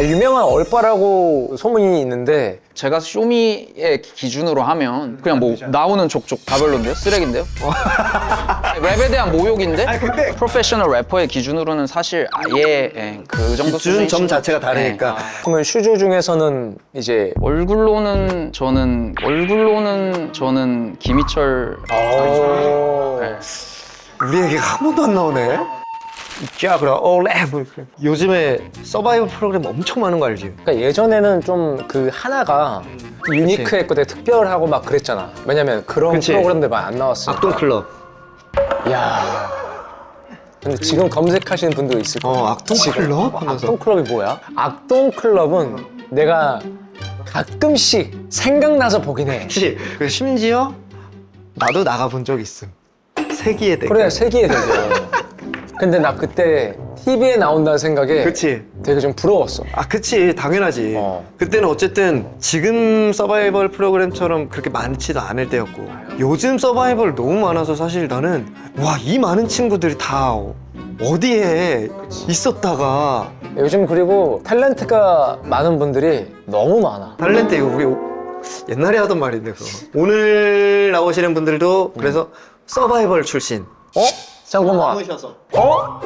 유명한 얼빠라고 소문이 있는데 제가 쇼미의 기준으로 하면 그냥 뭐 나오는 족족 다 별론데요? 쓰레기인데요? 랩에 대한 모욕인데? 근데 프로페셔널 래퍼의 기준으로는 사실 아예 그 정도 기준 점 수준이신- 자체가 다르니까. 그러면 슈즈 중에서는 이제 얼굴로는 저는 김희철 네. 우리 얘기가 한 번도 안 나오네. 자, 그럼 올레. 요즘에 서바이벌 프로그램 엄청 많은 거 알지? 그러니까 예전에는 좀 그 하나가 유니크했고 되게 특별하고 막 그랬잖아. 왜냐면 그런 그치. 프로그램들 많이 안 나왔어. 악동 클럽. 야. 근데 지금 검색하시는 분도 있을 거야. 악동 클럽? 하면서. 악동 클럽이 뭐야? 악동 클럽은 내가 가끔씩 생각나서 보긴 해. 그치. 그 심지어 나도 나가본 적 있음. 세기의 대결. 그래, 세기에 되죠. 근데 나 그때 TV에 나온다는 생각에 그치. 되게 좀 부러웠어. 아, 그치. 당연하지. 그때는 어쨌든 지금 서바이벌 프로그램처럼 그렇게 많지도 않을 때였고 요즘 서바이벌 너무 많아서 사실 나는 와, 이 많은 친구들이 다 어디에 있었다가 요즘 그리고 탤런트가 많은 분들이 너무 많아. 탤런트 이거 우리 옛날에 하던 말인데 그거. 오늘 나오시는 분들도 그래서 서바이벌 출신. 어? 잠깐만. 어?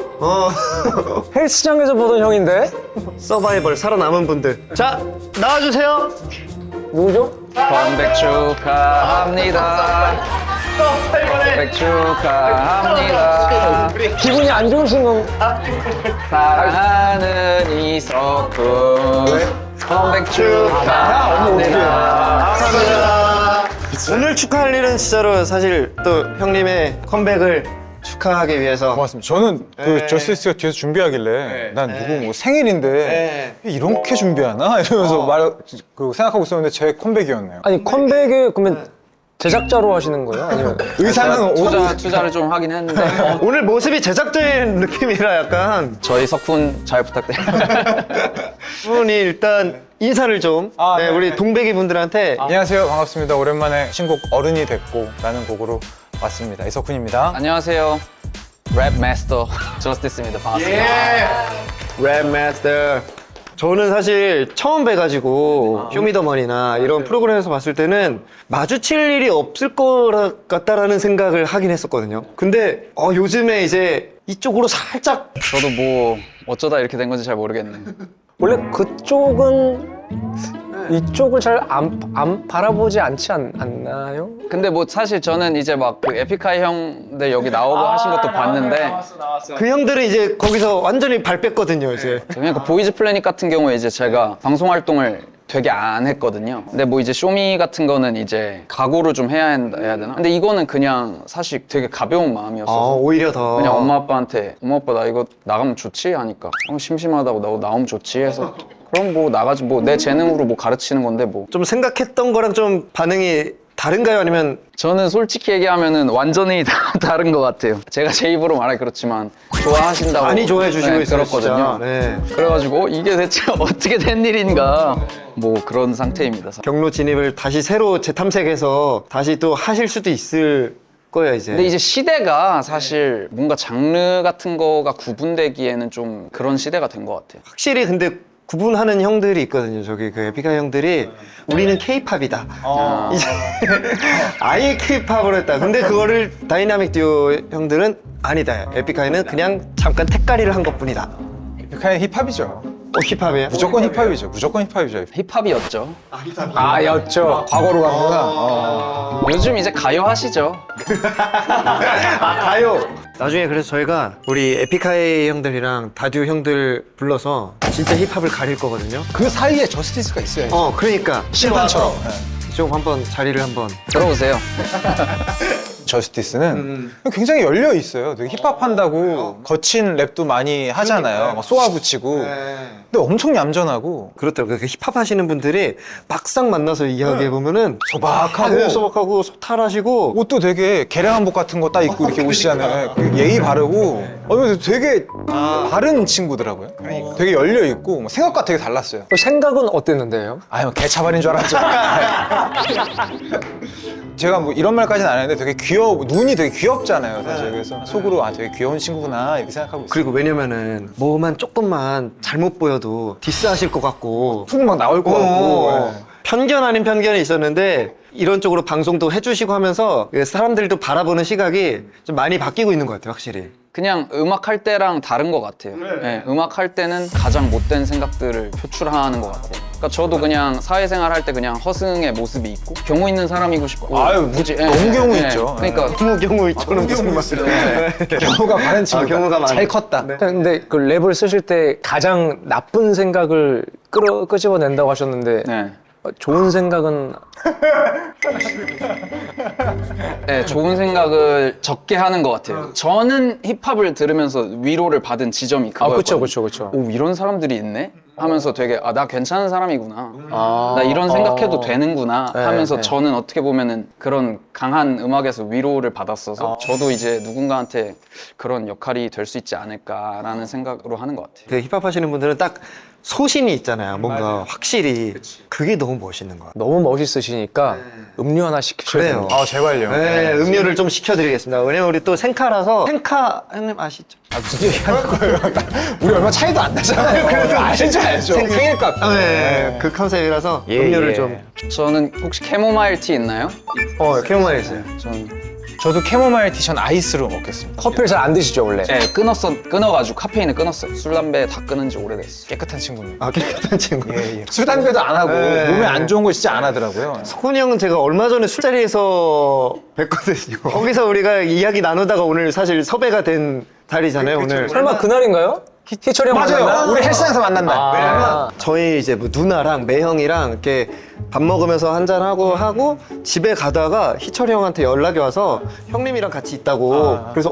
헬스장에서 보던 형인데? 서바이벌 살아남은 분들. 자, 나와주세요. 누구죠? 컴백 축하합니다. 컴백 축하합니다. 기분이 안 좋으신 건 사랑하는 이석훈 컴백 축하합니다. 오늘 축하할 일은 진짜로 사실 또 형님의 컴백을 축하하기 위해서. 고맙습니다. 저는 그 네. 저스티스가 뒤에서 준비하길래 난 누구 뭐 생일인데 네. 이렇게 준비하나 이러면서 생각하고 있었는데 제 컴백이었네요. 아니 컴백에 그러면 제작자로 하시는 거예요? 아니면 의사는 투자를 좀 하긴 했는데 오늘 모습이 제작자의 느낌이라 약간 저희 석훈 잘 부탁드립니다. 분이 일단 인사를 좀 네. 우리 동백이 분들한테 안녕하세요. 반갑습니다. 오랜만에 신곡 어른이 됐고 라는 곡으로 왔습니다. 이석훈입니다. 안녕하세요. 랩 마스터 저스티스입니다. 반갑습니다. 랩 마스터. 저는 사실 처음 뵈가지고 쇼미더머니나 이런 프로그램에서 봤을 때는 마주칠 일이 없을 것 같다라는 생각을 하긴 했었거든요. 근데 요즘에 이제 이쪽으로 살짝 저도 뭐 어쩌다 이렇게 된 건지 잘 모르겠네. 원래 그쪽은 이쪽을 잘 안 바라보지 않지 않나요? 근데 뭐 사실 저는 이제 막 그 에픽하이 형들 여기 나오고 하신 것도 봤는데 그 형들은 이제 거기서 완전히 발 뺐거든요, 이제. 그냥 그 보이즈 플래닛 같은 경우에 이제 제가 방송 활동을 되게 안 했거든요. 근데 뭐 이제 쇼미 같은 거는 이제 각오를 좀 해야 되나? 근데 이거는 그냥 사실 되게 가벼운 마음이었어서 오히려 더. 그냥 엄마 아빠한테 엄마 아빠 나 이거 나가면 좋지? 하니까 심심하다고 나 나오면 좋지 해서 그럼 뭐 나가지 뭐 내 재능으로 뭐 가르치는 건데 뭐 좀 생각했던 거랑 좀 반응이 다른가요? 아니면 저는 솔직히 얘기하면은 완전히 다른 것 같아요. 제가 제 입으로 말하기 그렇지만 좋아하신다고 많이 좋아해 주시고 있어요, 들었거든요. 진짜. 네. 그래가지고 이게 대체 어떻게 된 일인가 뭐 그런 상태입니다. 경로 진입을 다시 새로 재탐색해서 다시 또 하실 수도 있을 거예요, 이제. 근데 이제 시대가 사실 뭔가 장르 같은 거가 구분되기에는 좀 그런 시대가 된 것 같아요. 확실히 근데 구분하는 형들이 있거든요. 저기 그 에픽하이 형들이 우리는 케이팝이다. 이제 아예 케이팝으로 했다. 근데 그거를 다이나믹 듀오 형들은 아니다. 에픽하이는 그냥 잠깐 택가리를 한 것뿐이다. 그냥 힙합이죠. 힙합이에요? 무조건 힙합이죠. 무조건 힙합이죠. 힙합이었죠. 아, 였죠. 과거로 갔구나. 요즘 이제 가요 하시죠. 가요! 나중에 그래서 저희가 우리 에픽하이 형들이랑 다듀 형들 불러서 진짜 힙합을 가릴 거거든요. 그 사이에 저스티스가 있어야죠. 그러니까 심판처럼. 좀 한번 자리를 한번. 들어오세요. 저스티스는 굉장히 열려 있어요. 되게 힙합 한다고 거친 랩도 많이 하잖아요. 막 쏘아붙이고. 근데 엄청 얌전하고 그렇더라고요. 그 힙합 하시는 분들이 막상 만나서 이야기해 보면은 소박하고 소박하고 소탈하시고 옷도 되게 개량한복 같은 거 딱 입고 이렇게 오시잖아요. 예의 바르고 그래서 되게 바른 친구더라고요. 되게 열려 있고 뭐 생각과 되게 달랐어요. 생각은 어땠는데요? 아유 개차반인 줄 알았죠. 제가 뭐 이런 말까지는 안 했는데 되게 눈이 되게 귀엽잖아요, 사실. 그래서 속으로 되게 귀여운 친구구나 이렇게 생각하고 있어요. 그리고 왜냐면은 뭐만 조금만 잘못 보여도 디스하실 것 같고 툭 막 나올 것 같고. 예. 편견 아닌 편견이 있었는데 이런 쪽으로 방송도 해주시고 하면서 사람들도 바라보는 시각이 좀 많이 바뀌고 있는 것 같아요, 확실히. 그냥 음악 할 때랑 다른 것 같아요. 네, 음악 할 때는 가장 못된 생각들을 표출하는 것 같아요. 그러니까 저도 그냥 사회생활 할 때 그냥 허승의 모습이 있고 경우 있는 사람이고 싶고. 아유, 굳이 너무 경우 있죠. 그러니까 경우 있죠는 무슨 말이에요? 경우가 많은 친구가 경우가 많은. 잘 컸다. 네. 근데 그 랩을 쓰실 때 가장 나쁜 생각을 끄집어낸다고 하셨는데 네. 좋은 생각은 네, 좋은 생각을 적게 하는 것 같아요. 저는 힙합을 들으면서 위로를 받은 지점이 그거였거든요. 그쵸. 오, 이런 사람들이 있네? 하면서 되게 나 괜찮은 사람이구나. 아. 나 이런 생각해도 되는구나 네, 하면서 네. 저는 어떻게 보면은 그런 강한 음악에서 위로를 받았어서 저도 이제 누군가한테 그런 역할이 될 수 있지 않을까라는 생각으로 하는 것 같아요. 그 힙합 하시는 분들은 딱 소신이 있잖아요. 뭔가 확실히 그게 너무 멋있는 것 같아요. 너무 멋있으시니까 음료 하나 시키셔야 그래요. 돼요. 제발요. 네, 음료를 좀 시켜드리겠습니다. 왜냐면 우리 또 생카라서 생카 형님 아시죠? 무슨 얘기 하는 거예요? 우리 얼마 차이도 안 나잖아요. 그래서 알죠. 생일값. 네, 그 컨셉이라서 음료를 좀. 저는 혹시 캐모마일 티 있나요? 캐모마일 있어요. 저도 캐모마일 티 전 아이스로 먹겠습니다. 커피를 잘 안 드시죠 원래? 네, 끊어가지고 카페인을 끊었어요. 술, 담배 다 끊은 지 오래됐어요. 깨끗한 친구입니다. 아, 깨끗한 친구. 예. 술, 담배도 안 하고 네. 몸에 안 좋은 거 진짜 안 하더라고요. 석훈이 형은 제가 얼마 전에 술자리에서 뵀거든요. 거기서 우리가 이야기 나누다가 오늘 사실 섭외가 된 자리잖아요, 오늘. 설마 그날인가요? 희철이 형 만났나? 맞아요. 우리 헬스장에서 만난 날. 아. 저희 이제 뭐 누나랑 매형이랑 이렇게 밥 먹으면서 하고 집에 가다가 희철이 형한테 연락이 와서 형님이랑 같이 있다고 그래서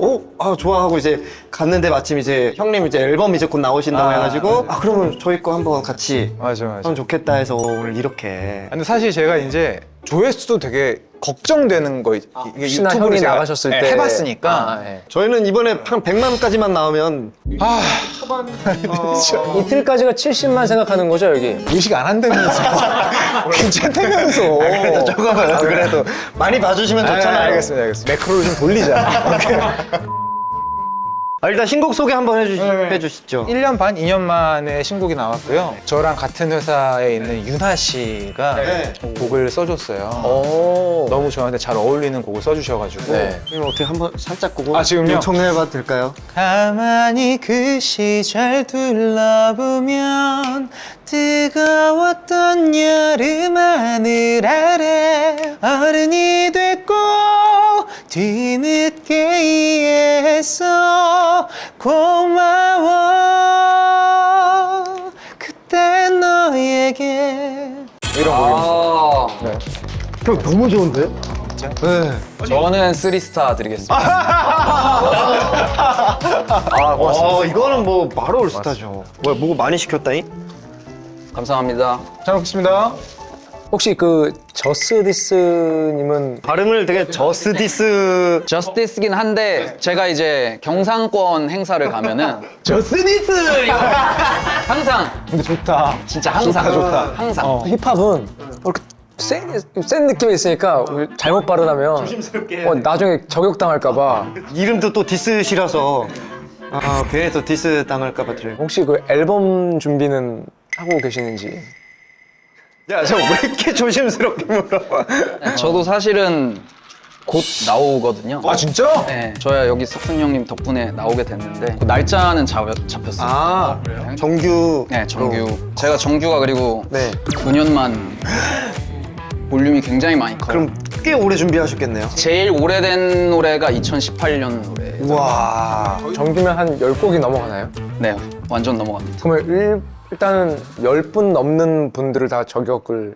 좋아하고 이제 갔는데 마침 이제 형님 이제 앨범 이제 곧 나오신다고 해가지고 그러면 저희 거 한번 같이 맞아. 하면 좋겠다 해서 오늘 이렇게 근데 사실 제가 이제 조회수도 되게 걱정되는 거 이게 혹시나 유튜브를 형이 제가 나가셨을 때 해봤으니까 저희는 이번에 한 100만까지만 나오면 이틀까지가 70만 생각하는 거죠 여기? 의식 안 한다면서 괜찮다면서. 그래도 많이 봐주시면 좋잖아요. 알겠습니다. 매크로를 좀 돌리자. 오케이. 일단 신곡 소개 한번 해주시죠. 1년 반, 2년 만에 신곡이 나왔고요. 저랑 같은 회사에 있는 윤하 씨가 곡을 써줬어요. 오. 너무 저한테 잘 어울리는 곡을 써주셔가지고 네. 이거 어떻게 한번 살짝 곡 지금요? 요청해봐도 될까요? 가만히 그 시절 둘러보면 뜨거웠던 여름 하늘 아래 어른이 됐고 뒤늦게 이해했어 고마워 그때 너에게 이런 곡이었어요. 형 너무 좋은데? 네. 저는 3스타 드리겠습니다. 이거는 뭐 바로 올스타죠. 뭐야, 뭐 많이 시켰다잉? 감사합니다. 잘 먹겠습니다. 혹시 그 저스디스님은 발음을 되게 저스디스. 저스티스긴 한데 제가 이제 경상권 행사를 가면은 저스니스! 항상 근데 좋다. 진짜 항상 좋다. 항상 힙합은 이렇게 센 느낌이 있으니까 우리 잘못 발음하면 조심스럽게. 나중에 저격당할까봐. 이름도 또 디스시라서 괜히 또 디스 당할까봐 드려요. 혹시 그 앨범 준비는 하고 계시는지? 야, 저 왜 이렇게 조심스럽게 물어봐? 저도 사실은 곧 나오거든요. 아 진짜? 네, 저야 여기 석순 형님 덕분에 나오게 됐는데 그 날짜는 잡혔어요. 정규. 네, 정규. 제가 정규가 그리고 네. 9년만 볼륨이 굉장히 많이 커요. 그럼 꽤 오래 준비하셨겠네요. 제일 오래된 노래가 2018년 노래. 와. 정규면 한 10곡이 넘어가나요? 네, 완전 넘어갑니다. 그러면 일단은 10분 넘는 분들을 다 저격을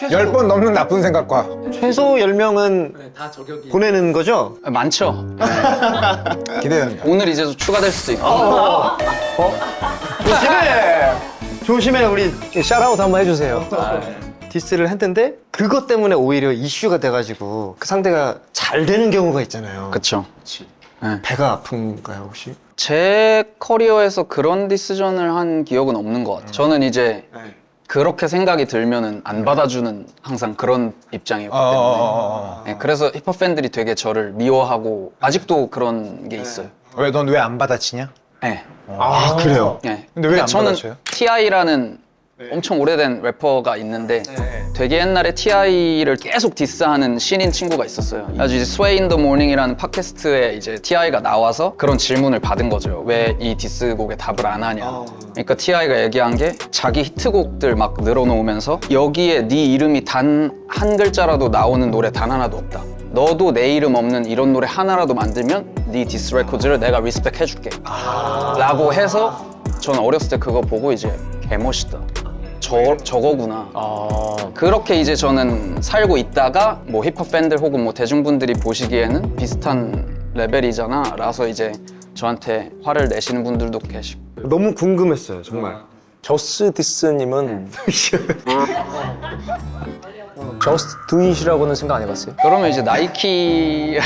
10번 넘는 나쁜 생각과 최소 10명은 보내는 거죠? 많죠. 기대됩니다. 오늘 이제 추가될 수도 있고. 조심해, 우리 샤라웃 한번 해주세요. 디스를 했는데 그것 때문에 오히려 이슈가 돼가지고 그 상대가 잘 되는 경우가 있잖아요. 그쵸. 네. 배가 아픈가요, 혹시? 제 커리어에서 그런 디스전을 한 기억은 없는 것 같아요. 저는 이제 그렇게 생각이 들면은 안 받아주는 항상 그런 입장이었기 때문에 네, 그래서 힙합 팬들이 되게 저를 미워하고 아직도 그런 게 있어요. 왜 넌 왜 안 받아치냐? 네. 아, 그래요? 네. 근데 왜 안 저는 받아쳐요? T.I.라는 엄청 오래된 래퍼가 있는데 되게 옛날에 T.I.를 계속 디스하는 신인 친구가 있었어요. 아주 이제 Sway in the Morning이라는 팟캐스트에 이제 T.I.가 나와서 그런 질문을 받은 거죠. 왜 이 디스곡에 답을 안 하냐. 그러니까 T.I.가 얘기한 게 자기 히트곡들 막 늘어놓으면서 여기에 네 이름이 단 한 글자라도 나오는 노래 단 하나도 없다. 너도 내 이름 없는 이런 노래 하나라도 만들면 네 디스 레코드를 내가 리스펙 해줄게 라고 해서 저는 어렸을 때 그거 보고 이제 개멋있다. 저거구나. 그렇게 이제 저는 살고 있다가 뭐 힙합 팬들 혹은 뭐 대중분들이 보시기에는 비슷한 레벨이잖아 라서 이제 저한테 화를 내시는 분들도 계시고. 너무 궁금했어요, 정말. 저스티스님은 저스트 두잇이라고는 생각 안 해봤어요? 그러면 이제 나이키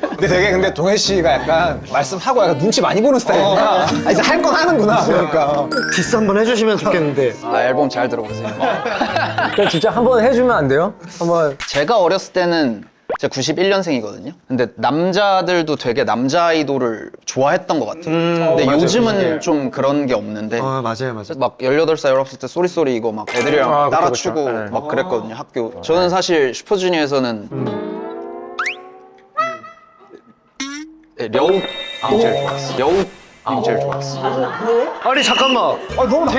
근데 되게 근데 동해 씨가 약간 말씀하고 약간 눈치 많이 보는 스타일이구나. 아, 이제 할 건 하는구나. 그러니까. 디스 한번 해주시면 좋겠는데. 앨범 잘 들어보세요. 그냥 진짜 한번 해주면 안 돼요? 한번. 제가 어렸을 때는 제가 91년생이거든요. 근데 남자들도 되게 남자 아이돌을 좋아했던 것 같아요. 근데 맞아요. 요즘은 좀 그런 게 없는데 맞아요. 막 18살, 19살 때 쏘리쏘리 이거 막 애들이랑 따라 그쵸. 추고 네. 막 그랬거든요, 학교. 저는 사실 슈퍼주니어에서는 려욱님 제일 좋았어요. 려욱님 제일 좋았어요. 아니, 잠깐만. 너무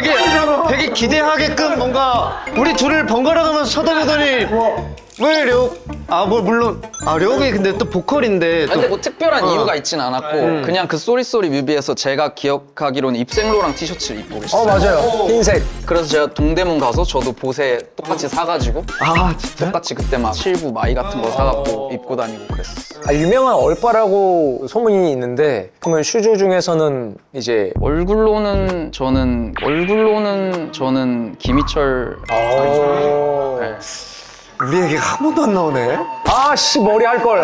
되게 기대하게끔 뭔가 우리 둘을 번갈아 가면서 쳐다보더니 왜 려욱? 물론 려욱이 근데 또 보컬인데 또 근데 뭐 특별한 이유가 있진 않았고 그냥 그 쏘리쏘리 뮤비에서 제가 기억하기로는 입생로랑 티셔츠를 입고 계셨어요. 맞아요. 흰색. 그래서 제가 동대문 가서 저도 보세 똑같이 사가지고 진짜? 똑같이 그때 막 실부 마이 같은 거 사갖고 입고 다니고 그랬었어요. 유명한 얼빠라고 소문이 있는데 그러면 슈즈 중에서는 이제 얼굴로는 저는 김희철. 네. 우리 얘기가 한 번도 안 나오네. 아씨 머리 할 걸.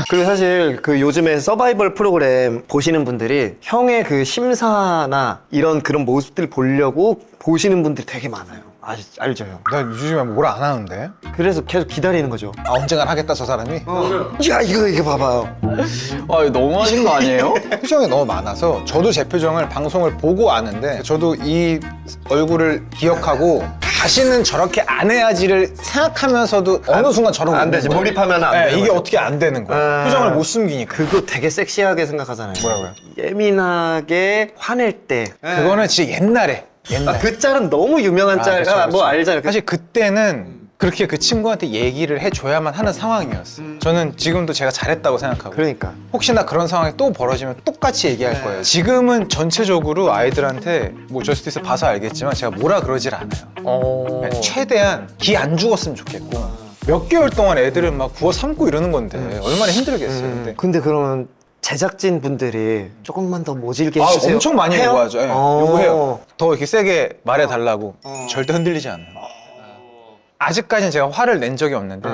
그리고 사실 그 요즘에 서바이벌 프로그램 보시는 분들이 형의 그 심사나 이런 그런 모습들 보려고 보시는 분들이 되게 많아요. 알죠, 형? 나 요즘에 뭐라 안 하는데? 그래서 계속 기다리는 거죠. 언젠간 하겠다 저 사람이? 야, 이거 봐봐요. 아, 너무 하신 거 아니에요? 표정이 너무 많아서 저도 제 표정을 방송을 보고 아는데 저도 이 얼굴을 기억하고 다시는 저렇게 안 해야지를 생각하면서도 어느 순간 저러고 안 있는 되지. 거예요. 몰입하면 안 네, 되는 이게 거죠. 어떻게 안 되는 거야. 표정을 못 숨기니까. 그거 되게 섹시하게 생각하잖아요. 뭐라고요? 예민하게 화낼 때. 그거는 진짜 옛날에. 그 짤은 너무 유명한 짤. 그쵸, 그쵸. 뭐 알잖아요. 사실 그때는 그렇게 그 친구한테 얘기를 해줘야만 하는 상황이었어요. 저는 지금도 제가 잘했다고 생각하고. 그러니까. 혹시나 그런 상황이 또 벌어지면 똑같이 얘기할 거예요. 지금은 전체적으로 아이들한테 뭐 저스티스 봐서 알겠지만 제가 뭐라 그러질 않아요. 최대한 기 안 죽었으면 좋겠고 몇 개월 동안 애들을 막 구워 삶고 이러는 건데 얼마나 힘들겠어요. 근데 그러면 제작진 분들이 조금만 더 모질게 아, 해주세요. 엄청 많이 해요? 요구하죠. 예, 요구해요. 더 이렇게 세게 말해달라고. 절대 흔들리지 않아요. 아직까지는 제가 화를 낸 적이 없는데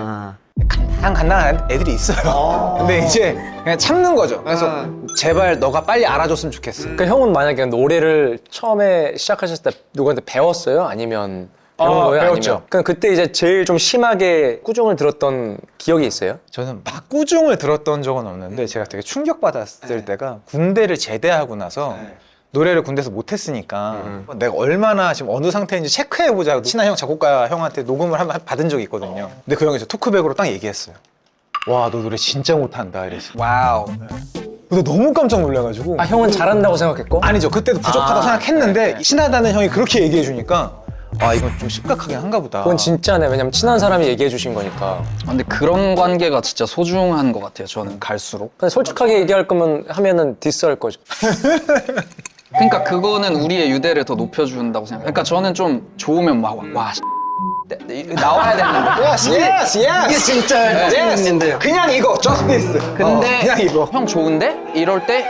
간당간당한 애들이 있어요. 근데 이제 그냥 참는 거죠. 그래서 제발 너가 빨리 알아줬으면 좋겠어. 그러니까 형은 만약에 노래를 처음에 시작하셨을 때 누구한테 배웠어요? 아니면 배운 거예요? 배웠죠. 아니면 그럼 그때 이제 제일 좀 심하게 꾸중을 들었던 기억이 있어요? 저는 막 꾸중을 들었던 적은 없는데 제가 되게 충격받았을 때가 군대를 제대하고 나서 노래를 군대에서 못했으니까 내가 얼마나 지금 어느 상태인지 체크해보자고 친한 형 작곡가 형한테 녹음을 한번 받은 적이 있거든요. 근데 그 형이 저 토크백으로 딱 얘기했어요. 와, 너 노래 진짜 못한다 이랬어. 와우. 근데 너무 깜짝 놀라가지고. 형은 잘한다고 생각했고? 아니죠. 그때도 부족하다고 생각했는데 친하다는 형이 그렇게 얘기해주니까 이건 좀 심각하긴 한가 보다. 그건 진짜네. 왜냐면 친한 사람이 얘기해 주신 거니까. 근데 그런 관계가 진짜 소중한 것 같아요, 저는 갈수록. 근데 솔직하게 얘기할 거면 하면은 디스할 거죠. 그러니까 그거는 우리의 유대를 더 높여준다고 생각해요. 그러니까 저는 좀 좋으면 막 나와야 되는데 이게 진짜 찐인데요. 그냥 이거 저스티스. 근데 그냥 이거. 형 좋은데? 이럴 때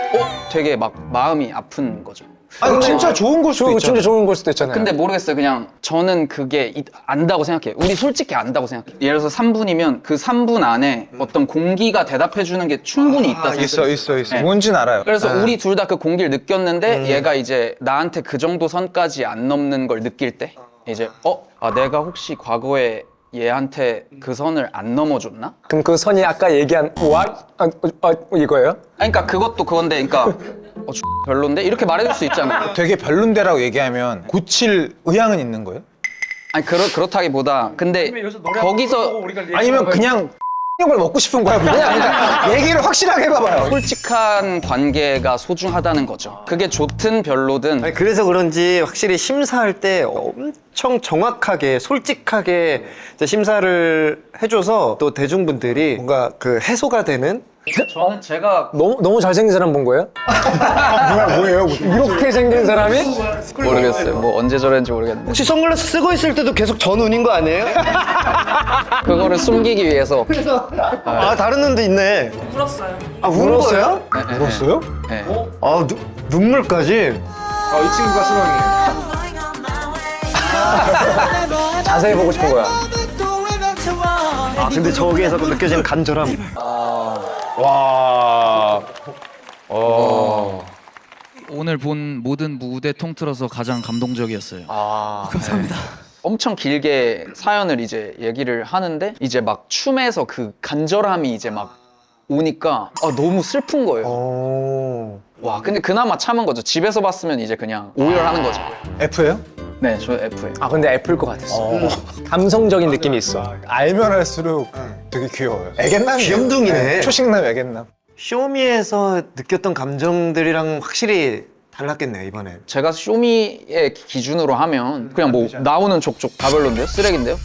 되게 막 마음이 아픈 거죠. 아니 진짜 좋은 걸 수도 있잖아. 진짜 좋은 걸 수도 있잖아요. 근데 모르겠어요. 그냥 저는 그게 안다고 생각해요. 우리 솔직히 안다고 생각해요. 예를 들어서 3분이면 그 3분 안에 어떤 공기가 대답해주는 게 충분히 있다 생각해요. 있어. 네. 뭔진 알아요. 그래서 우리 둘 다 그 공기를 느꼈는데 얘가 이제 나한테 그 정도 선까지 안 넘는 걸 느낄 때 이제 내가 혹시 과거에 얘한테 그 선을 안 넘어줬나? 그럼 그 선이 아까 얘기한 이거예요? 아니, 그러니까 그것도 그건데, 그러니까 별론데 이렇게 말해줄 수 있잖아요. 되게 별론데라고 얘기하면 고칠 의향은 있는 거예요? 아니 그렇다기보다 근데 거기서 아니면 그냥 을 먹고 싶은 거야? 그러니까 얘기를 확실하게 해봐봐요. 솔직한 관계가 소중하다는 거죠. 그게 좋든 별로든 아니, 그래서 그런지 확실히 심사할 때 엄청 정확하게 솔직하게 이제 심사를 해줘서 또 대중분들이 뭔가 그 해소가 되는 저는 제가 너무 잘생긴 사람 본 거예요? 뭐예요? 이렇게 생긴 사람이? 모르겠어요. 뭐 언제 저랬는지 모르겠는데 혹시 선글라스 쓰고 있을 때도 계속 저 눈인 거 아니에요? 그거를 숨기기 위해서 아 다른 눈도 있네. 울었어요. 아 울었어요? 울었어요? 네. 아 눈물까지? 이 친구가 수렁이에요. 자세히 보고 싶은 거야. 아 근데 저기에서 느껴지는 간절함. 와. 오늘 본 모든 무대 통틀어서 가장 감동적이었어요. 엄청 길게 사연을 이제 얘기를 하는데 이제 막 춤에서 그 간절함이 이제 막 오니까 너무 슬픈 거예요. 와 근데 그나마 참은 거죠. 집에서 봤으면 이제 그냥 오열하는 거죠. F예요? 네, 저 F예요. 근데 F일 것 같았어. 감성적인 느낌이 있어. 알면 할수록 되게 귀여워요. 애견남. 귀염둥이네. 초식남 애견남. 쇼미에서 느꼈던 감정들이랑 확실히 달랐겠네요 이번엔. 제가 쇼미의 기준으로 하면 그냥 뭐 나오는 족족 다 별론데요? 쓰레기인데요?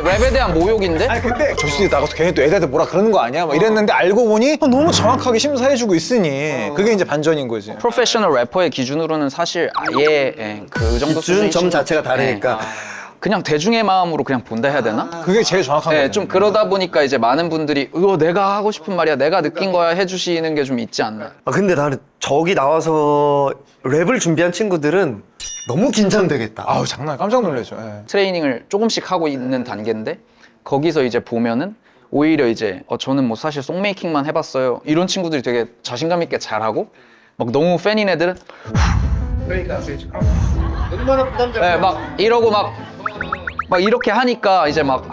랩에 대한 모욕인데? 아니 근데 저수지 나가서 걔네도 애들한테 뭐라 그러는 거 아니야? 막 이랬는데 알고 보니 너무 정확하게 심사해주고 있으니 그게 이제 반전인 거지. 프로페셔널 래퍼의 기준으로는 사실 아예 그 정도 기준 점 수준이신 자체가 거죠. 다르니까. 그냥 대중의 마음으로 그냥 본다 해야 되나? 그게 제일 정확한 거예요. 네, 좀 그러다 보니까 이제 많은 분들이 내가 하고 싶은 말이야, 내가 느낀 거야 해주시는 게 좀 있지 않나. 아 근데 나는 저기 나와서 랩을 준비한 친구들은 너무 긴장되겠다. 아우 장난 깜짝 놀라죠. 예. 트레이닝을 조금씩 하고 있는 단계인데 거기서 이제 보면은 오히려 이제 저는 뭐 사실 송메이킹만 해봤어요 이런 친구들이 되게 자신감 있게 잘하고 막 너무 팬인 애들은 네, 막 이러고 막 이렇게 하니까 이제 막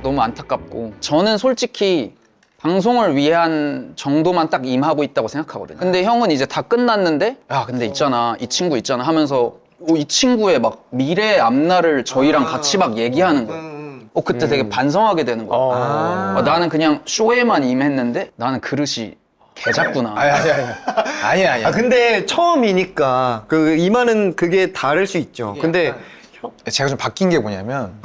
너무 안타깝고 저는 솔직히 방송을 위한 정도만 딱 임하고 있다고 생각하거든요. 근데 형은 이제 다 끝났는데 근데 있잖아 이 친구 있잖아 하면서 이 친구의 막 미래 앞날을 저희랑 같이 막 얘기하는 거예요. 그때 되게 반성하게 되는 거예요. 나는 그냥 쇼에만 임했는데 나는 그릇이 개작구나. 아니야. 아 근데 처음이니까 그 임하는 그게 다를 수 있죠. 근데 제가 좀 바뀐 게 뭐냐면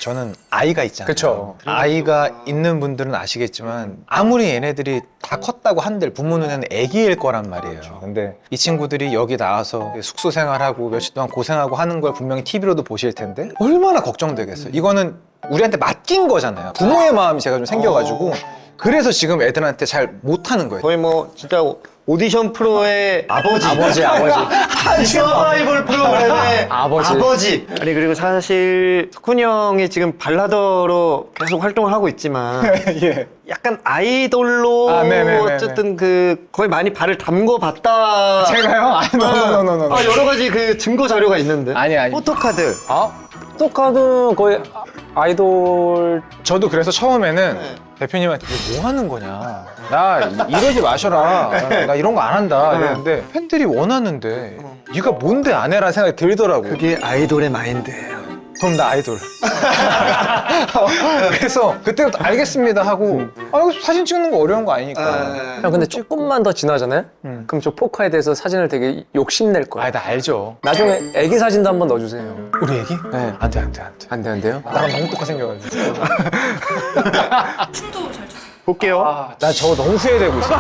저는 아이가 있잖아요. 그쵸. 아이가 있는 분들은 아시겠지만 아무리 얘네들이 다 컸다고 한들 부모 눈에는 애기일 거란 말이에요. 근데 이 친구들이 여기 나와서 숙소 생활하고 며칠 동안 고생하고 하는 걸 분명히 TV로도 보실 텐데 얼마나 걱정되겠어요. 이거는 우리한테 맡긴 거잖아요. 부모의 마음이 제가 좀 생겨가지고 그래서 지금 애들한테 잘 못하는 거예요. 거의 뭐 진짜 오디션 프로의 아버지 서바이벌 프로그램의 아버지. 아니 그리고 사실 석훈이 형이 지금 발라더로 계속 활동을 하고 있지만 예. 약간 아이돌로 네네네네. 어쨌든 그 거의 많이 발을 담궈봤다. 제가요? 노노노노노. 여러 가지 그 증거 자료가 있는데. 아니. 포토카드. 포토카드 거의 아이돌. 저도 그래서 처음에는 대표님한테 이거 뭐 하는 거냐, 나 이러지 마셔라, 나 이런 거 안 한다 이랬는데 팬들이 원하는데 네가 뭔데 안 해라는 생각이 들더라고요. 그게 아이돌의 마인드예요. 그럼 나 아이돌. 그래서 그때부터 알겠습니다 하고 사진 찍는 거 어려운 거 아니니까. 형 근데 조금만 더 지나잖아요? 그럼 저 포카에 대해서 사진을 되게 욕심낼 거야. 나 알죠. 나중에 애기 사진도 한번 넣어주세요. 우리 애기? 네. 안 돼. 안 돼요? 나랑 너무 똑같이 생겨가지고. 춤도 잘 췄어요. 볼게요. 나 저거 너무 후회되고 있어.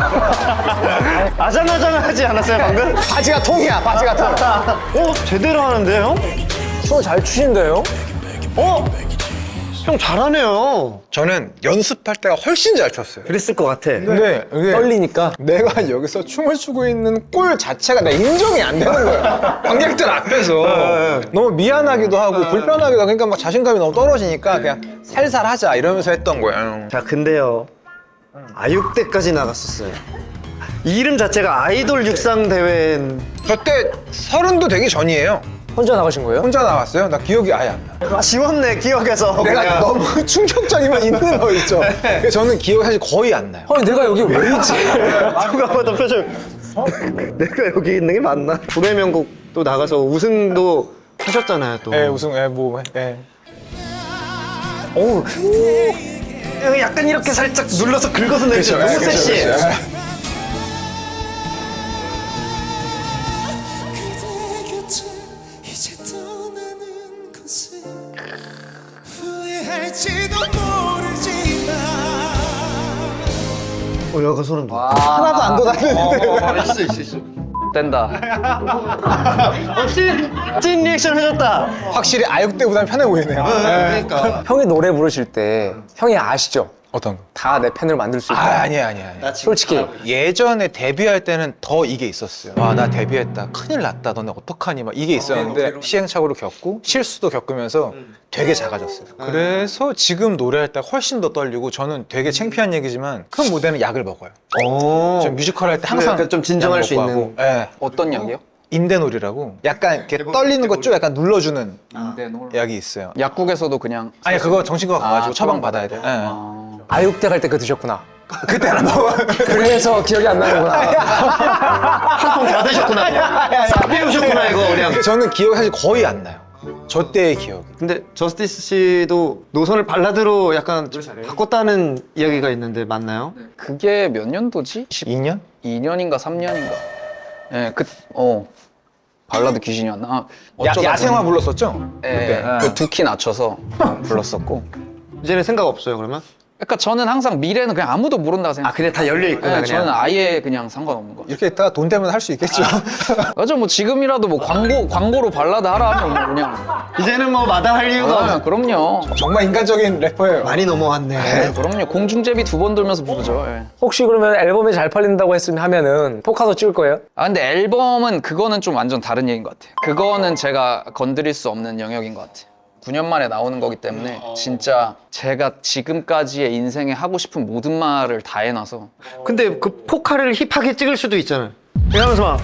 아장아장하지 않았어요 방금? 바지가 통이야, 바지가 통. 제대로 하는데요? 춤을 잘 추신대요? 형 잘하네요. 저는 연습할 때가 훨씬 잘 췄어요. 그랬을 것 같아. 근데 이게 떨리니까. 내가 여기서 춤을 추고 있는 꼴 자체가 내 인정이 안 되는 거야. 관객들 앞에서 너무 미안하기도 하고 불편하기도 하고 그러니까 막 자신감이 너무 떨어지니까 그냥 살살 하자 이러면서 했던 거야. 자, 근데요. 아육대까지 나갔었어요. 이름 자체가 아이돌 육상 대회인. 저때 30도 되기 전이에요. 혼자 나가신 거예요? 혼자 나왔어요. 나 기억이 아예 안 나. 지웠네, 기억에서. 내가 그냥. 너무 충격적이면 있는 거 있죠. 그래서 저는 기억이 사실 거의 안 나요. 아니 내가 여기 왜 있지? 누가 봐도 표정. 내가 여기 있는 게 맞나? 불의 명곡 또 나가서 우승도 하셨잖아요, 또. 예, 우승, 예, 뭐, 예. 어우. 형이 약간 이렇게 살짝 눌러서 긁어서 내죠. 그렇죠, 너무 예, 그렇죠, 섹시해. 그렇죠. 그대 곁에 이제 떠나는 것을 후회할지도 모르지만 여가 소름 돋아. 하나도 안 돋았는데. 있어. 뗀다. 찐 리액션 해줬다. 확실히 아육대보다는 편해 보이네요. 그러니까. 형이 노래 부르실 때 형이 아시죠? 어떤 거? 다 내 팬을 만들 수 있다. 아니야. 솔직히 예전에 데뷔할 때는 더 이게 있었어요. 와, 나 데뷔했다. 큰일 났다. 너네 어떡하니? 막 이게 있었는데 시행착오를 겪고 실수도 겪으면서 되게 작아졌어요. 그래서 지금 노래할 때 훨씬 더 떨리고 저는 되게 창피한 얘기지만 큰 무대는 약을 먹어요. 오. 저 뮤지컬 할 때 항상 약간 좀 진정할 수 있는. 예. 어떤 약이요? 인대놀이라고 약간 이렇게 떨리는 거 쭉 약간 눌러주는 약이 있어요. 약국에서도 그냥 아니 그거 정신과 가가지고 처방 처방 받아야 돼요. 아육대 갈 때 그거 드셨구나. 그때는 뭐 그래서 기억이 안 나는구나. 한통 다 드셨구나. 싹 배우셨구나, 이거 그냥. 저는 기억이 사실 거의 안 나요. 저 때의 기억이. 근데 저스티스 씨도 노선을 발라드로 약간 바꿨다는 이야기가 있는데 맞나요? 그게 몇 년도지? 2년? 12년인가 3년인가. 예, 발라드 귀신이었나? 아, 야생화 불렀었죠? 예, 그 두 키 낮춰서 불렀었고. 이제는 생각 없어요, 그러면? 그러니까 저는 항상 미래는 그냥 아무도 모른다고 아, 생각해요. 그냥 다 열려있구나, 예, 그냥. 저는 아예 그냥 상관없는 거. 이렇게 있다가 돈 되면 할 수 있겠죠. 맞아, 뭐 지금이라도 뭐 광고로 발라드 하라 하면 뭐 그냥. 이제는 뭐 마다할 이유가 아, 그럼요. 정말 인간적인 래퍼예요. 많이 넘어왔네. 그럼요. 공중제비 2번 돌면서 부르죠. 예. 혹시 그러면 앨범이 잘 팔린다고 했으면 하면은 포카도 찍을 거예요? 아, 근데 앨범은 그거는 좀 완전 다른 얘기인 것 같아요. 그거는 제가 건드릴 수 없는 영역인 것 같아요. 9년 만에 나오는 거기 때문에 진짜 제가 지금까지의 인생에 하고 싶은 모든 말을 다 해놔서. 근데 그 포카를 힙하게 찍을 수도 있잖아요. 이러면서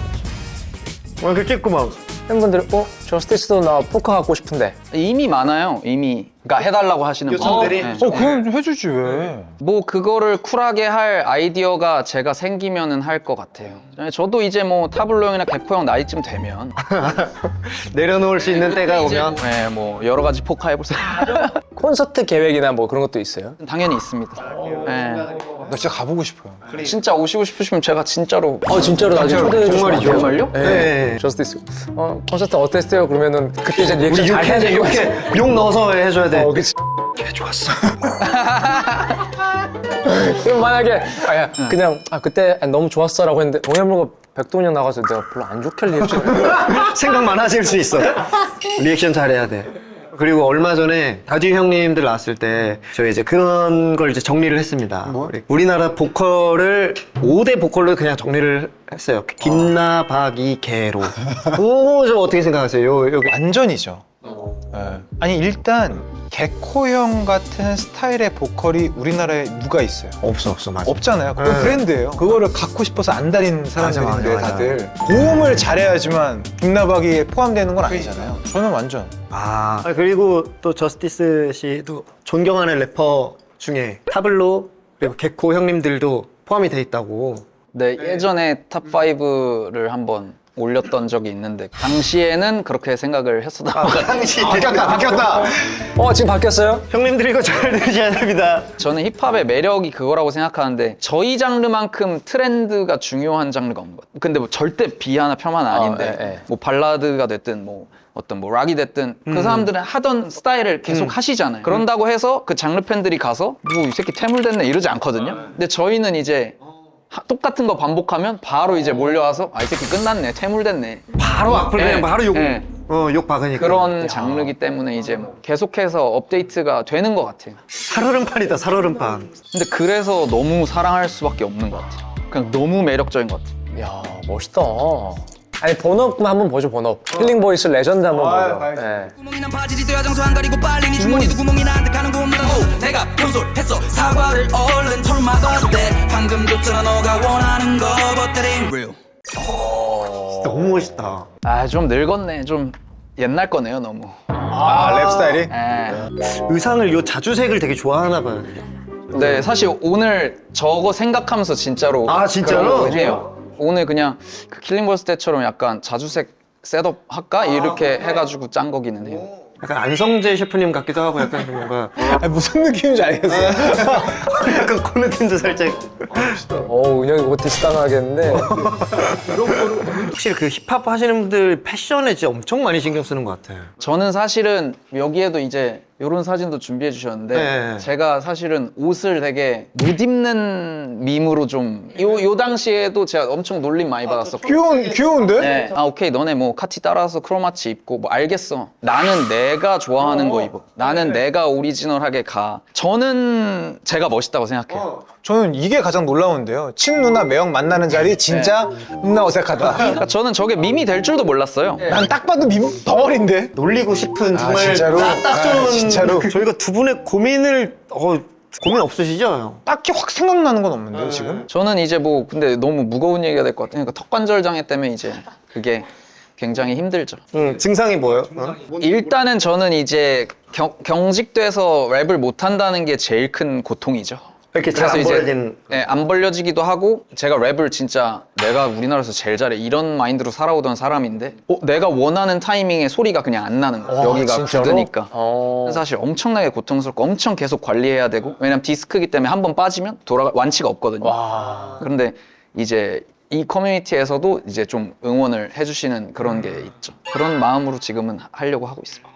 막 이렇게 찍고 막. 팬분들이 저스티스도 나 포카 갖고 싶은데. 이미 많아요. 이미. 그러니까 해달라고 하시는 요청들이? 분들. 네. 그럼 좀 해주지 왜? 뭐 그거를 쿨하게 할 아이디어가 제가 생기면은 할 것 같아요. 저도 이제 뭐 타블로 형이나 개코 형 나이쯤 되면 내려놓을 수 있는 때가 오면. 네, 뭐 여러 가지 포카 해볼 생각 콘서트 계획이나 뭐 그런 것도 있어요? 당연히 있습니다. 네. 나 진짜 가보고 싶어요. 진짜 오시고 싶으시면 제가 진짜로. 진짜로 나중에 초대해 주시면 안 돼요? 정말요? 네. 저스티스. 콘서트 어땠어요? 그러면은 그때 이제 우리 리액션 잘 해야 될것 같아. 이렇게 욕 넣어서 해줘야 돼. 그치. 그럼 만약에 그냥 그때 너무 좋았어라고 했는데 동해물과 백동현 나가서 내가 별로 안 좋게 리액션. 생각 많아질 수 있어. 리액션 잘해야 돼. 그리고 얼마 전에 다듀 형님들 나왔을 때 저희 이제 그런 걸 이제 정리를 했습니다. 우리나라 보컬을 5대 보컬로 그냥 정리를 했어요. 김나, 박, 이, 개로. 그거 좀 어떻게 생각하세요? 여기. 완전이죠. 예. 아니 일단 개코 형 같은 스타일의 보컬이 우리나라에 누가 있어요? 없어, 맞아. 없잖아요. 그건 네. 브랜드예요. 그거를 갖고 싶어서 안 다니는 사람들인데 맞아. 다들 고음을 잘해야지만 김나박이 포함되는 건 아니잖아요. 저는 완전. 그리고 또 저스티스 씨도 존경하는 래퍼 중에 타블로 그리고 개코 형님들도 포함이 돼 있다고. 네, 예전에 탑5를 한번 올렸던 적이 있는데 당시에는 그렇게 생각을 했었던 것 같아요. 당시 바뀌었다. 지금 바뀌었어요? 형님들 이거 잘 들으셔야 됩니다. 저는 힙합의 매력이 그거라고 생각하는데 저희 장르만큼 트렌드가 중요한 장르가 없는 것 같아요. 근데 뭐 절대 비하나 폄하는 아닌데 뭐 발라드가 됐든 뭐 어떤 뭐 락이 됐든 그 사람들은 하던 스타일을 계속 하시잖아요. 그런다고 해서 그 장르 팬들이 가서 뭐 이 새끼 태물됐네 이러지 않거든요. 근데 저희는 이제 똑같은 거 반복하면 바로 이제 몰려와서 이 새끼 끝났네, 태물됐네. 바로 악플 그냥 예, 바로 욕. 예. 욕 박으니까. 그런 장르기 때문에 이제 계속해서 업데이트가 되는 것 같아요. 살얼음판이다, 살얼음판. 근데 그래서 너무 사랑할 수밖에 없는 것 같아요. 그냥 너무 매력적인 것 같아요. 야 멋있다. 아니 본업만 한번 보죠 본업. 힐링 보이스 레전드 한번 보죠. 예. 구멍이 난 바지지 돼야 장소 안 가리고 빨리 네 주머니도 구멍이 나한테 가는 거 없는 내가 변소했어 사과를 얼른 털마봐도 돼 방금 줬잖아 너가 원하는 거 but that ain't real 너무 멋있다. 아, 좀 늙었네. 좀 옛날 거네요, 너무. 랩 스타일이? 예. 의상을 요 자주색을 되게 좋아하나 봐요. 근데 사실 오늘 저거 생각하면서 진짜로 아, 진짜로? 그런 거 해요. 오늘 그냥 그 킬링볼스 때처럼 약간 자주색 셋업 할까? 이렇게 해가지고 짠 거기는 해요. 약간 안성재 셰프님 같기도 하고 약간 좀 뭔가 아니, 무슨 느낌인지 알겠어요. 약간 그 느낌도 살짝. 은영이 그거 디스 당하겠는데. 확실히 그 힙합 하시는 분들 패션에 진짜 엄청 많이 신경 쓰는 것 같아요. 저는 사실은 여기에도 이제 이런 사진도 준비해 주셨는데 네. 제가 사실은 옷을 되게 못 입는 밈으로 좀 요 당시에도 제가 엄청 놀림 많이 받았었고 귀여운데? 네. 아 오케이 너네 뭐 카티 따라서 크로마치 입고 뭐 알겠어 나는 내가 좋아하는 거 입어 나는 내가 오리지널하게 가 저는 제가 멋있다고 생각해요 저는 이게 가장 놀라운데요. 친누나 매형 만나는 자리 진짜 겁나 어색하다. 그러니까 저는 저게 밈이 될 줄도 몰랐어요 난 딱 봐도 덩어리인데? 놀리고 싶은 정말 진짜로? 딱 좋은 진짜로? 저희가 두 분의 고민을 고민 없으시죠? 딱히 확 생각나는 건 없는데요, 지금? 저는 이제 뭐 근데 너무 무거운 얘기가 될 것 같아요 그러니까 턱관절 장애 때문에 이제 그게 굉장히 힘들죠 증상이 뭐예요? 일단은 저는 이제 경직돼서 랩을 못한다는 게 제일 큰 고통이죠 이렇게 잘 안 벌어진. 네, 안 벌려지기도 하고 제가 랩을 진짜 내가 우리나라에서 제일 잘해 이런 마인드로 살아오던 사람인데 내가 원하는 타이밍에 소리가 그냥 안 나는 거야 여기가 진짜로? 굳으니까 사실 엄청나게 고통스럽고 엄청 계속 관리해야 되고 왜냐면 디스크기 때문에 한 번 빠지면 완치가 없거든요 그런데 이제 이 커뮤니티에서도 이제 좀 응원을 해주시는 그런 게 있죠 그런 마음으로 지금은 하려고 하고 있습니다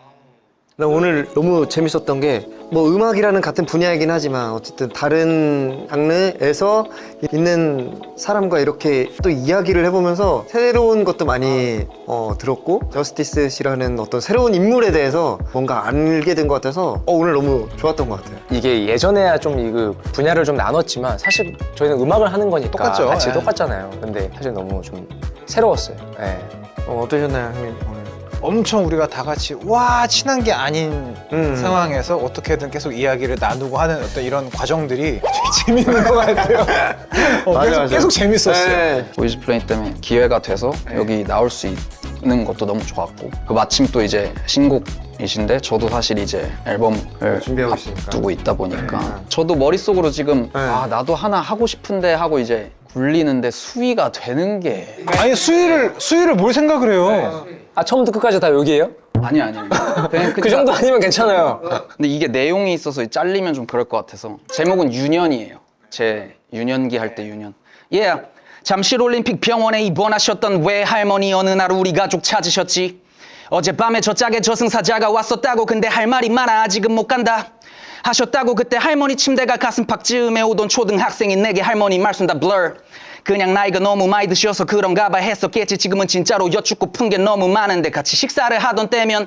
나 오늘 너무 재밌었던 게 뭐 음악이라는 같은 분야이긴 하지만 어쨌든 다른 장르에서 있는 사람과 이렇게 또 이야기를 해보면서 새로운 것도 많이 들었고 저스티스 씨라는 어떤 새로운 인물에 대해서 뭔가 알게 된 것 같아서 오늘 너무 좋았던 것 같아요. 이게 예전에야 좀 이 분야를 좀 나눴지만 사실 저희는 음악을 하는 거니까 똑같죠. 같이 예. 똑같잖아요. 근데 사실 너무 좀 새로웠어요. 예. 어떠셨나요, 형님 오늘? 엄청 우리가 다 같이 와 친한 게 아닌 상황에서 어떻게든 계속 이야기를 나누고 하는 어떤 이런 과정들이 되게 재밌는 것 같아요. 계속 재밌었어요. 네. 보이즈 플레이 때문에 기회가 돼서 여기 나올 수 있는 것도 너무 좋았고 그 마침 또 이제 신곡이신데 저도 사실 이제 앨범을 준비하고 있으니까. 앞두고 있다 보니까 저도 머릿속으로 지금 아 나도 하나 하고 싶은데 하고 이제 굴리는데 수위가 되는 게 아니 수위를 뭘 생각을 해요? 아 처음부터 끝까지 다 여기예요? 아니요 그냥 그 정도 아니면 괜찮아요. 근데 이게 내용이 있어서 잘리면 좀 그럴 것 같아서 제목은 유년이에요 제 유년기 할 때 유년 잠실 올림픽 병원에 입원하셨던 외할머니 어느 날 우리 가족 찾으셨지 어젯밤에 저 짝의 저승사자가 왔었다고 근데 할 말이 많아 아직은 못 간다 하셨다고 그때 할머니 침대가 가슴팍 즈음에 오던 초등학생이 내게 할머니 말씀 다 blur 그냥 나이가 너무 많이 드셔서 그런가 봐 했었겠지 지금은 진짜로 여쭙고픈 게 너무 많은데 같이 식사를 하던 때면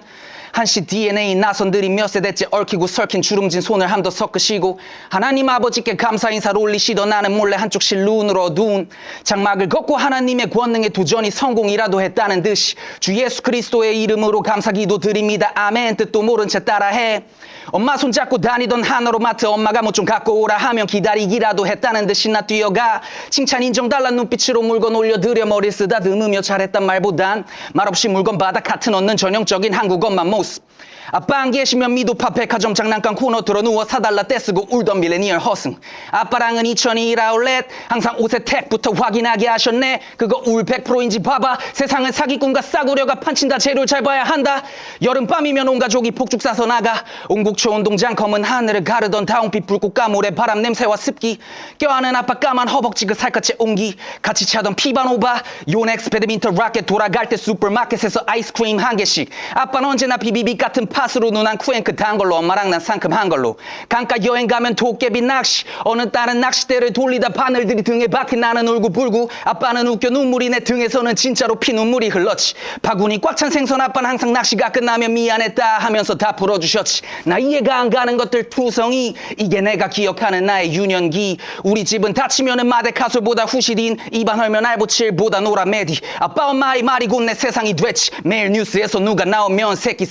한시 DNA 나선들이 몇 세대째 얽히고 설킨 주름진 손을 한더 섞으시고 하나님 아버지께 감사 인사를 올리시던 나는 몰래 한쪽씩 눈으로 어두운 장막을 걷고 하나님의 권능에 도전이 성공이라도 했다는 듯이 주 예수 그리스도의 이름으로 감사기도 드립니다 아멘 뜻도 모른 채 따라해 엄마 손잡고 다니던 하나로마트 엄마가 뭐 좀 갖고 오라 하면 기다리기라도 했다는 듯이 나 뛰어가 칭찬 인정달란 눈빛으로 물건 올려드려 머리 쓰다듬으며 잘했단 말보단 말없이 물건 받아 카트 넣는 전형적인 한국엄마 모습 아빠 안 계시면 미도파 백화점 장난감 코너 들어 누워 사달라 떼쓰고 울던 밀레니얼 허승 아빠랑은 2002 아울렛 항상 옷의 택부터 확인하게 하셨네 그거 울 100%인지 봐봐 세상은 사기꾼과 싸구려가 판친다 재료를 잘 봐야 한다 여름밤이면 온 가족이 폭죽 싸서 나가 온국초 운동장 검은 하늘을 가르던 다운빛 불꽃가물의 바람 냄새와 습기 껴안은 아빠 까만 허벅지 그 살갗의 온기 같이 차던 피바노바 요넥스 배드민턴 라켓 돌아갈 때 슈퍼마켓에서 아이스크림 한 개씩 아빠는 언제나 딸기 비비 같은 팥으로 누난 쿠앤크 단 걸로 엄마랑 난 상큼한 걸로 강가 여행 가면 도깨비 낚시 어느 딸은 낚싯대를 돌리다 바늘들이 등에 박혀 나는 울고불고 아빠는 웃겨 눈물이 내 등에서는 진짜로 피눈물이 흘렀지 바구니 꽉 찬 생선 아빠는 항상 낚시가 끝나면 미안했다 하면서 다 풀어주셨지 나 이해가 안 가는 것들 투성이 이게 내가 기억하는 나의 유년기 우리 집은 다치면은 마데카솔보다 후시딘 입안 헐면 알보칠보다 노라메디 아빠 엄마의 말이 곧 내 세상이 됐지 매일 뉴스에서 누가 나오면 새끼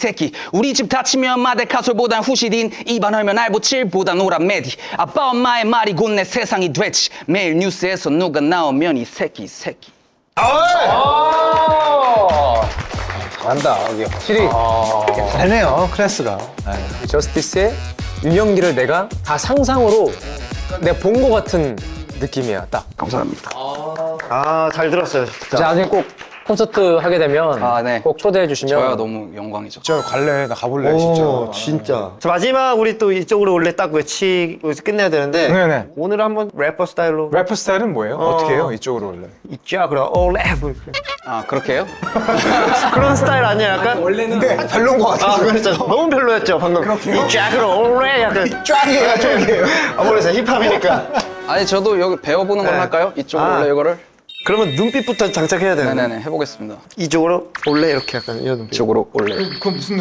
우리 집 다치면 마데카솔보다 후시딘 입안 헐면 알보칠보다 노라메디 아빠 엄마의 말이 곧 내 세상이 됐지 매일 뉴스에서 누가 나오면 이 새끼 잘한다. 이게 확실히 다르네요, 클래스가. 저스티스의 유년기를 내가 다 상상으로 내가 본 것 같은 느낌이야. 딱. 감사합니다. 아, 잘 들었어요. 진짜. 이제 나중에 꼭 콘서트 하게 되면 아, 네. 꼭 초대해 주시면 저야 너무 영광이죠. 저 갈래, 나 가볼래, 오, 진짜. 진짜. 자, 마지막 우리 또 이쪽으로 원래 딱 외치고 끝내야 되는데 네네. 오늘 한번 래퍼 스타일로 래퍼 스타일은 뭐예요? 어떻게 해요? 이쪽으로 원래. 있자 그럼 올래 아 그렇게 해요? 그런 스타일 아니야 약간? 원래는 별로인 것 같아요. 아 그렇죠. 너무 별로였죠 방금. 있자 그럼 올래 약간 쫙이에요, 쫙이에요. 아 모르겠어요 힙합이니까. 아니 저도 여기 배워보는 걸 네. 할까요? 이쪽으로 아. 원래 이거를? 그러면 눈빛부터 장착해야 되는. 네네네 해보겠습니다. 이쪽으로 올래 이렇게 약간 이런 눈빛. 이쪽으로 원래 그건 무슨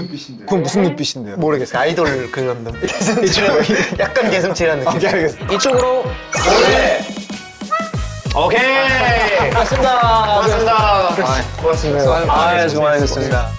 눈빛인데요? 모르겠어요. 아이돌 그런 눈빛. 약간 개슴치한 느낌. 알겠습니다. 이쪽으로 오케이. 고맙습니다. 고맙습니다. 고맙습니다. 수고하셨습니다. 아, 정말 좋습니다.